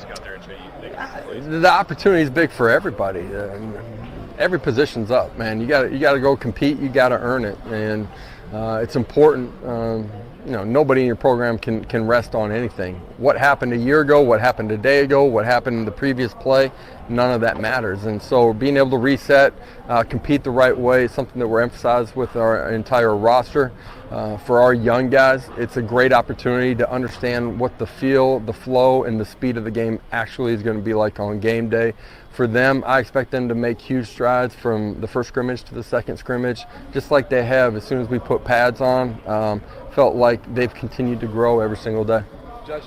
The opportunity is big for everybody. Every position's up, man. You got to go compete. You got to earn it, and it's important. Nobody in your program can rest on anything. What happened a year ago, what happened a day ago, what happened in the previous play, none of that matters. And so being able to reset, compete the right way is something that we're emphasized with our entire roster. For our young guys, it's a great opportunity to understand what the feel, the flow, and the speed of the game actually is going to be like on game day. For them, I expect them to make huge strides from the first scrimmage to the second scrimmage, just like they have as soon as we put pads on. Felt like they've continued to grow every single day. Josh,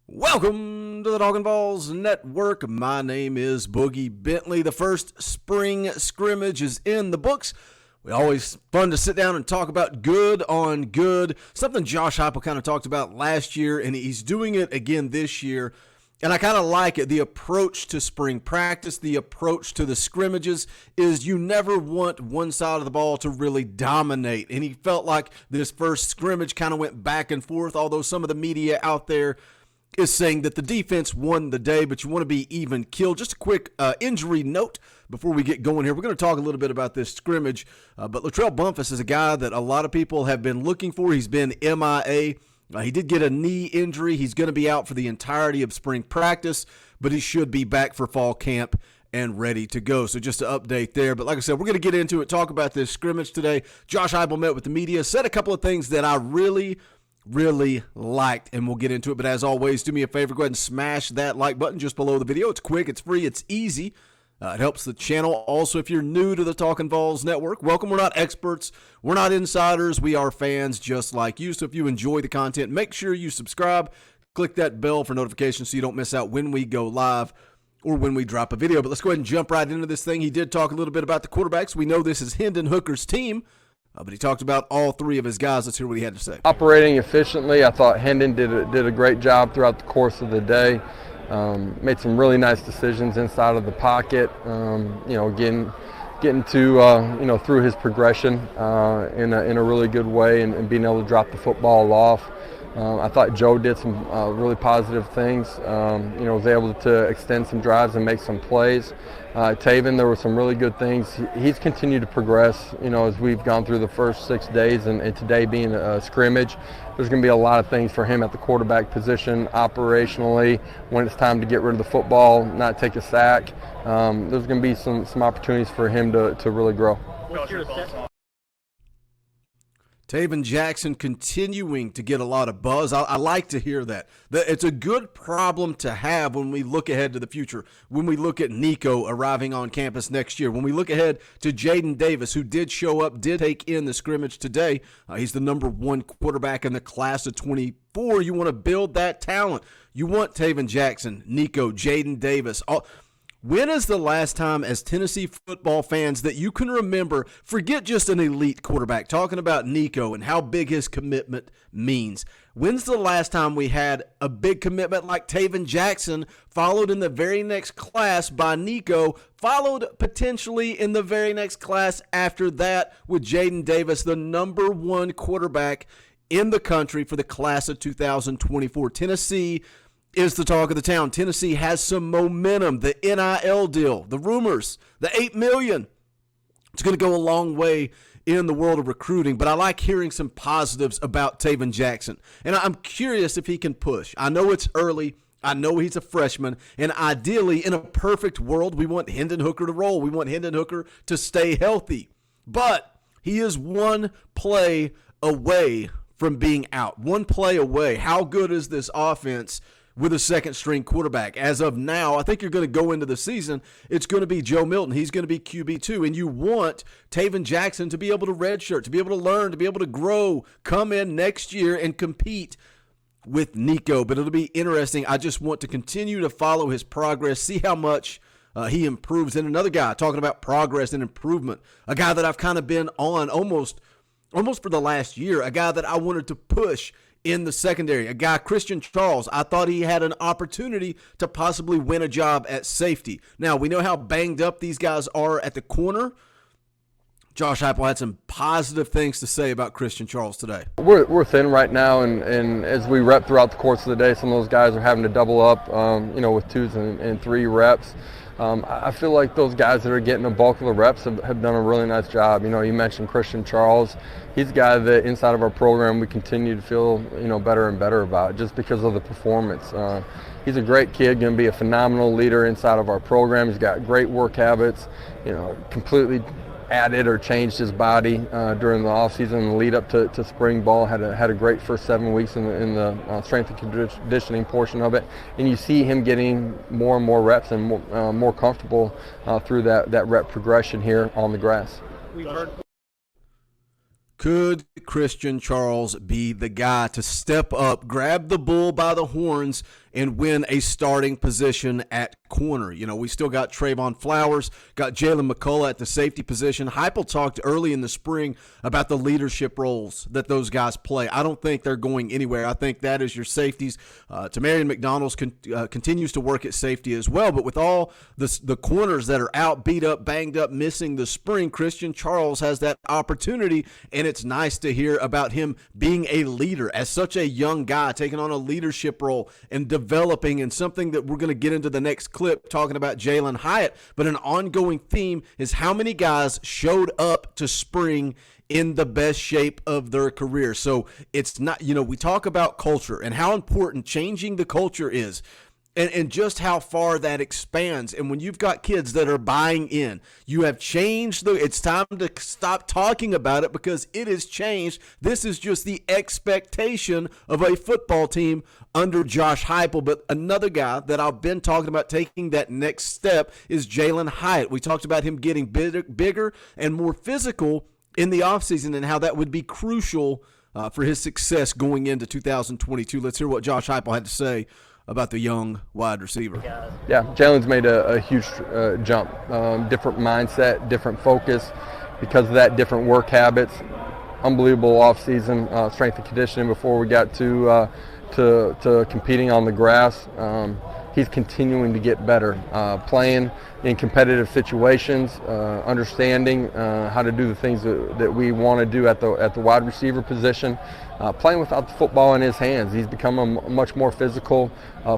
welcome to the Talkin VAWLS Network. My name is Boogie Bentley. The first spring scrimmage is in the books. We always fun to sit down and talk about good on good, something Josh Heupel kind of talked about last year, and he's doing it again this year. And I kind of like it. The approach to spring practice, the approach to the scrimmages is you never want one side of the ball to really dominate. And he felt like this first scrimmage kind of went back and forth, although some of the media out there is saying that the defense won the day, but you want to be even killed. Just a quick injury note before we get going here. We're going to talk a little bit about this scrimmage, but Latrell Bumpus is a guy that a lot of people have been looking for. He's been MIA. He did get a knee injury. He's going to be out for the entirety of spring practice, but he should be back for fall camp and ready to go. So just an update there. But like I said, we're going to get into it, talk about this scrimmage today. Josh Heupel met with the media, said a couple of things that I really liked, and we'll get into it. But as always, do me a favor, go ahead and smash that like button just below the video. It's quick, it's free, it's easy. It helps the channel. Also, if you're new to the Talkin VAWLS Network, welcome. We're not experts, we're not insiders, we are fans just like you. So if you enjoy the content, make sure you subscribe, click that bell for notifications so you don't miss out when we go live or when we drop a video. But let's go ahead and jump right into this thing. He did talk a little bit about the quarterbacks. We know this is Hendon Hooker's team. But he talked about all three of his guys. Let's hear what he had to say. Operating efficiently, I thought Hendon did a great job throughout the course of the day. Made some really nice decisions inside of the pocket. Getting to through his progression in a really good way, and being able to drop the football off. I thought Joe did some really positive things. Was able to extend some drives and make some plays. Taven, there were some really good things. He's continued to progress, as we've gone through the first 6 days, and today being a scrimmage. There's going to be a lot of things for him at the quarterback position, operationally, when it's time to get rid of the football, not take a sack. There's going to be some opportunities for him to really grow. Taven Jackson continuing to get a lot of buzz. I like to hear that. It's a good problem to have when we look ahead to the future, when we look at Nico arriving on campus next year, when we look ahead to Jaden Davis, who did show up, did take in the scrimmage today. He's the #1 quarterback in the class of 24. You want to build that talent. You want Taven Jackson, Nico, Jaden Davis. When is the last time as Tennessee football fans that you can remember, forget just an elite quarterback, talking about Nico and how big his commitment means. When's the last time we had a big commitment like Taven Jackson, followed in the very next class by Nico, followed potentially in the very next class after that with Jaden Davis, the #1 quarterback in the country for the class of 2024. Tennessee is the talk of the town. Tennessee has some momentum. The NIL deal, the rumors, the $8 million. It's going to go a long way in the world of recruiting, but I like hearing some positives about Taven Jackson. And I'm curious if he can push. I know it's early. I know he's a freshman. And ideally, in a perfect world, we want Hendon Hooker to roll. We want Hendon Hooker to stay healthy. But he is one play away from being out. One play away. How good is this offense with a second-string quarterback? As of now, I think you're going to go into the season, it's going to be Joe Milton. He's going to be QB2, and you want Taven Jackson to be able to redshirt, to be able to learn, to be able to grow, come in next year and compete with Nico, but it'll be interesting. I just want to continue to follow his progress, see how much he improves. And another guy talking about progress and improvement, a guy that I've kind of been on almost for the last year, a guy that I wanted to push in the secondary, a guy, Christian Charles. I thought he had an opportunity to possibly win a job at safety. Now, we know how banged up these guys are at the corner. Josh Heupel had some positive things to say about Christian Charles today. We're thin right now, and as we rep throughout the course of the day, some of those guys are having to double up, with 2s and 3 reps. I feel like those guys that are getting the bulk of the reps have done a really nice job. You mentioned Christian Charles. He's a guy that inside of our program we continue to feel, better and better about just because of the performance. He's a great kid, going to be a phenomenal leader inside of our program. He's got great work habits, completely added or changed his body during the offseason and the lead up to spring ball. Had a great first 7 weeks in the strength and conditioning portion of it, and you see him getting more and more reps and more comfortable through that rep progression here on the grass. Could Christian Charles be the guy to step up, grab the bull by the horns, and win a starting position at corner? We still got Trayvon Flowers, got Jalen McCullough at the safety position. Heupel talked early in the spring about the leadership roles that those guys play. I don't think they're going anywhere. I think that is your safeties. Tamarion McDonald's continues to work at safety as well, but with all the corners that are out, beat up, banged up, missing the spring, Christian Charles has that opportunity, and it's nice to hear about him being a leader as such a young guy, taking on a leadership role and developing, and something that we're going to get into the next clip talking about Jalen Hyatt. But an ongoing theme is how many guys showed up to spring in the best shape of their career. So it's not, we talk about culture and how important changing the culture is. And just how far that expands. And when you've got kids that are buying in, you have changed it's time to stop talking about it because it has changed. This is just the expectation of a football team under Josh Heupel. But another guy that I've been talking about taking that next step is Jalen Hyatt. We talked about him getting bigger and more physical in the offseason and how that would be crucial for his success going into 2022. Let's hear what Josh Heupel had to say about the young wide receiver. Yeah, Jalen's made a huge jump, different mindset, different focus because of that, different work habits, unbelievable offseason strength and conditioning before we got to competing on the grass. He's continuing to get better, playing in competitive situations, understanding how to do the things that we want to do at the wide receiver position, playing without the football in his hands. He's become a much more physical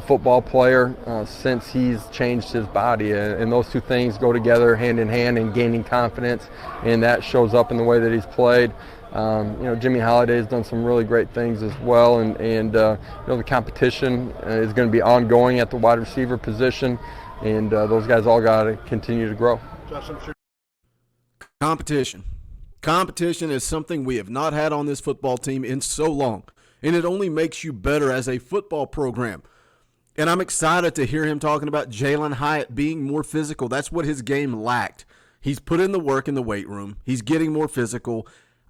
football player since he's changed his body, and those two things go together hand in hand in gaining confidence, and that shows up in the way that he's played. Jimmy Holiday's done some really great things as well, and the competition is going to be ongoing at the wide receiver position, and those guys all got to continue to grow. Competition is something we have not had on this football team in so long, and it only makes you better as a football program. And I'm excited to hear him talking about Jalen Hyatt being more physical. That's what his game lacked. He's put in the work in the weight room. He's getting more physical.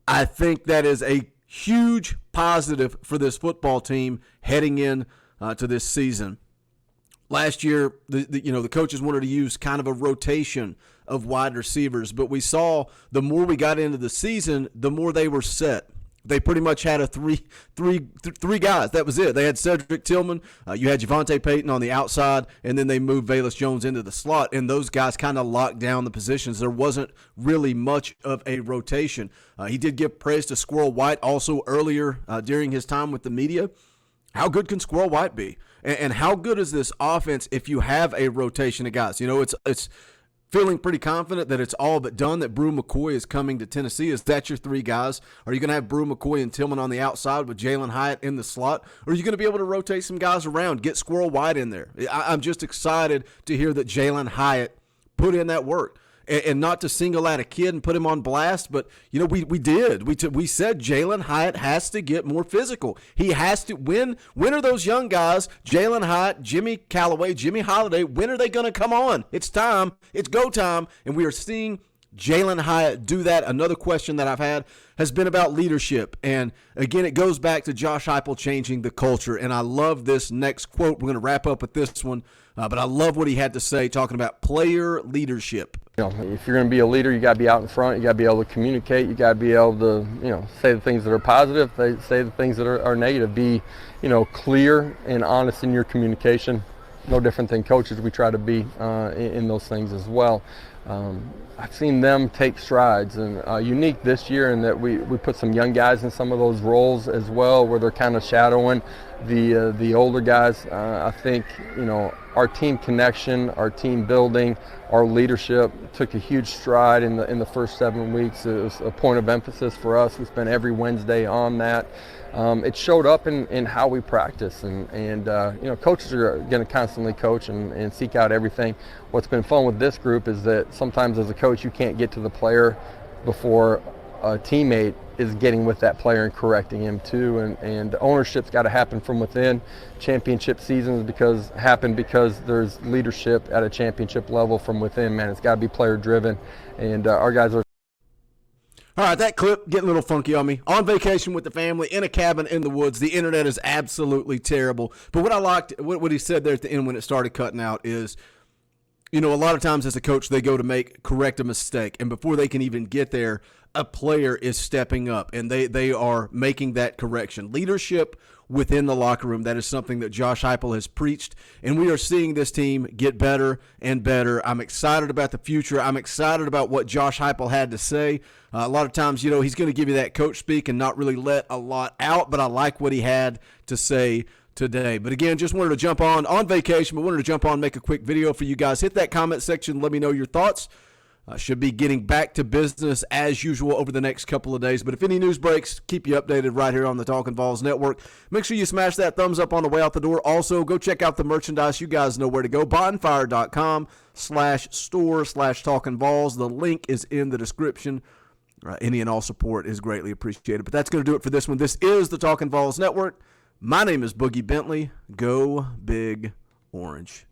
I think that is a huge positive for this football team heading in to this season. Last year, the coaches wanted to use kind of a rotation of wide receivers, but we saw the more we got into the season, the more they were set. They pretty much had a three guys. That was it. They had Cedric Tillman. You had Javonte Payton on the outside, and then they moved Valus Jones into the slot, and those guys kind of locked down the positions. There wasn't really much of a rotation. He did give praise to Squirrel White also earlier during his time with the media. How good can Squirrel White be? And how good is this offense if you have a rotation of guys? It's feeling pretty confident that it's all but done, that Brew McCoy is coming to Tennessee. Is that your three guys? Are you going to have Brew McCoy and Tillman on the outside with Jalen Hyatt in the slot? Or are you going to be able to rotate some guys around, get Squirrel White in there? I'm just excited to hear that Jalen Hyatt put in that work. And not to single out a kid and put him on blast, but, we did. We said Jalen Hyatt has to get more physical. He has to. When are those young guys, Jalen Hyatt, Jimmy Callaway, Jimmy Holiday, when are they going to come on? It's time. It's go time. And we are seeing Jalen Hyatt do that? Another question that I've had has been about leadership. And again, it goes back to Josh Heupel changing the culture. And I love this next quote. We're going to wrap up with this one. But I love what he had to say talking about player leadership. If you're going to be a leader, you got to be out in front. You got to be able to communicate. You got to be able to, say the things that are positive, say the things that are negative. Be, clear and honest in your communication. No different than coaches. We try to be in those things as well. I've seen them take strides, and unique this year in that we put some young guys in some of those roles as well, where they're kind of shadowing the older guys. I think our team connection, our team building, our leadership took a huge stride in the first 7 weeks. It was a point of emphasis for us. We spent every Wednesday on that. It showed up in how we practice, and coaches are going to constantly coach and seek out everything. What's been fun with this group is that sometimes as a coach you can't get to the player before a teammate is getting with that player and correcting him too, and ownership's got to happen from within. Championship seasons happen because there's leadership at a championship level from within, man. It's got to be player driven, and our guys are. All right, that clip getting a little funky on me. On vacation with the family in a cabin in the woods. The internet is absolutely terrible. But what I liked, what he said there at the end when it started cutting out is, a lot of times as a coach they go to correct a mistake, and before they can even get there, a player is stepping up and they are making that correction. Leadership within the locker room, that is something that Josh Heupel has preached, and we are seeing this team get better and better. I'm excited about the future. I'm excited about what Josh Heupel had to say. A lot of times, he's going to give you that coach speak and not really let a lot out, but I like what he had to say today. But again, just wanted to jump on vacation, but wanted to jump on, make a quick video for you guys. Hit that comment section. Let me know your thoughts. Should be getting back to business as usual over the next couple of days. But if any news breaks, keep you updated right here on the Talkin' VAWLS Network. Make sure you smash that thumbs up on the way out the door. Also, go check out the merchandise. You guys know where to go. Bonfire.com/store/Talkin' VAWLS. The link is in the description. Any and all support is greatly appreciated. But that's going to do it for this one. This is the Talkin' VAWLS Network. My name is Boogie Bentley. Go Big Orange.